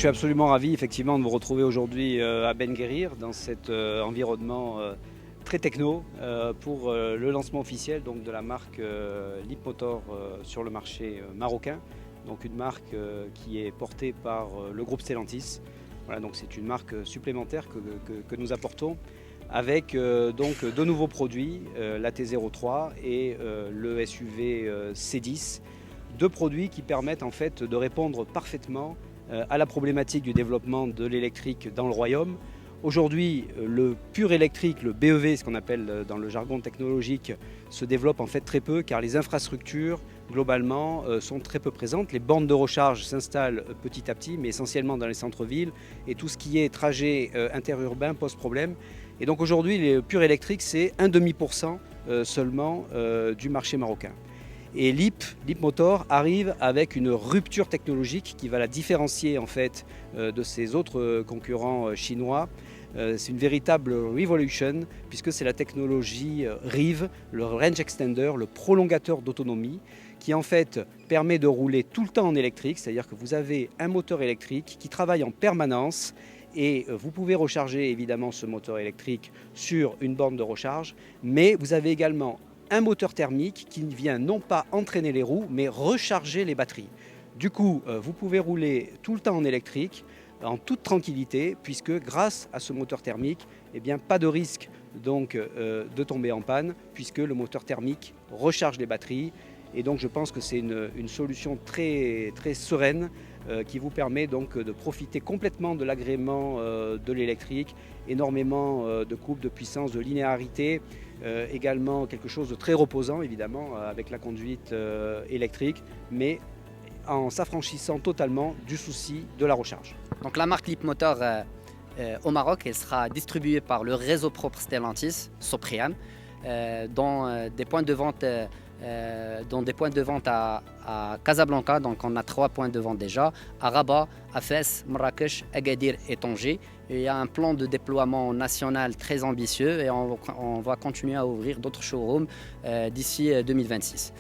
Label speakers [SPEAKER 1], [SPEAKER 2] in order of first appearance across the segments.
[SPEAKER 1] suis absolument ravi effectivement de vous retrouver aujourd'hui à Ben Guerir dans cet environnement très techno pour le lancement officiel donc, de la marque Leapmotor sur le marché marocain. Donc une marque qui est portée par le groupe Stellantis. Voilà, donc c'est une marque supplémentaire que nous apportons avec donc deux nouveaux produits, la T03 et le SUV C10. Deux produits qui permettent en fait de répondre parfaitement à la problématique du développement de l'électrique dans le royaume. Aujourd'hui, le pur électrique, le BEV, ce qu'on appelle dans le jargon technologique, se développe en fait très peu car les infrastructures globalement sont très peu présentes. Les bornes de recharge s'installent petit à petit, mais essentiellement dans les centres-villes, et tout ce qui est trajet interurbain pose problème. Et donc aujourd'hui, le pur électrique, c'est 1,5% seulement du marché marocain. Et Leapmotor arrive avec une rupture technologique qui va la différencier en fait de ses autres concurrents chinois. C'est une véritable revolution puisque c'est la technologie REEV, le Range Extender, le prolongateur d'autonomie, qui en fait permet de rouler tout le temps en électrique, c'est-à-dire que vous avez un moteur électrique qui travaille en permanence et vous pouvez recharger évidemment ce moteur électrique sur une borne de recharge, mais vous avez également un moteur thermique qui vient non pas entraîner les roues, mais recharger les batteries. Du coup, vous pouvez rouler tout le temps en électrique, en toute tranquillité, puisque grâce à ce moteur thermique, eh bien, pas de risque donc, de tomber en panne, puisque le moteur thermique recharge les batteries. Et donc je pense que c'est une solution très, très sereine qui vous permet donc de profiter complètement de l'agrément de l'électrique, énormément de coupe de puissance, de linéarité, également quelque chose de très reposant évidemment avec la conduite électrique, mais en s'affranchissant totalement du souci de la recharge.
[SPEAKER 2] Donc la marque Leapmotor au Maroc, elle sera distribuée par le réseau propre Stellantis, Sopriam, dans des points de vente à Casablanca. Donc on a 3 points de vente déjà, à Rabat, à Fès, Marrakech, Agadir et Tanger. Il y a un plan de déploiement national très ambitieux et on va continuer à ouvrir d'autres showrooms d'ici 2026.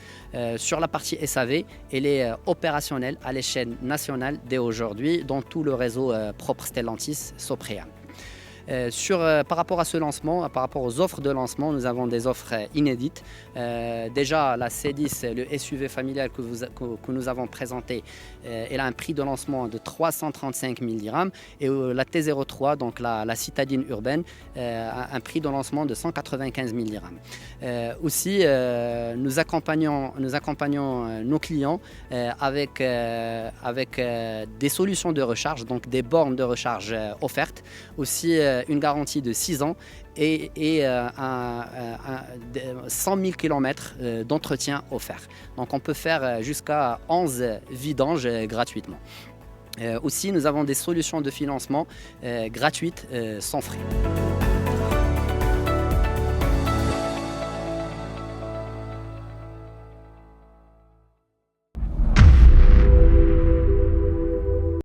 [SPEAKER 2] Sur la partie SAV, elle est opérationnelle à l'échelle nationale dès aujourd'hui dans tout le réseau propre Stellantis Sopriam. Par rapport à ce lancement, par rapport aux offres de lancement, nous avons des offres inédites. Déjà, la C10, le SUV familial que nous avons présenté, elle a un prix de lancement de 335 000 dirhams. Et la T03, donc la citadine urbaine, a un prix de lancement de 195 000 dirhams. Aussi, nous accompagnons nos clients avec des solutions de recharge, donc des bornes de recharge offertes. Aussi, une garantie de 6 ans et 100 000 km d'entretien offert. Donc on peut faire jusqu'à 11 vidanges gratuitement. Aussi, nous avons des solutions de financement gratuites sans frais.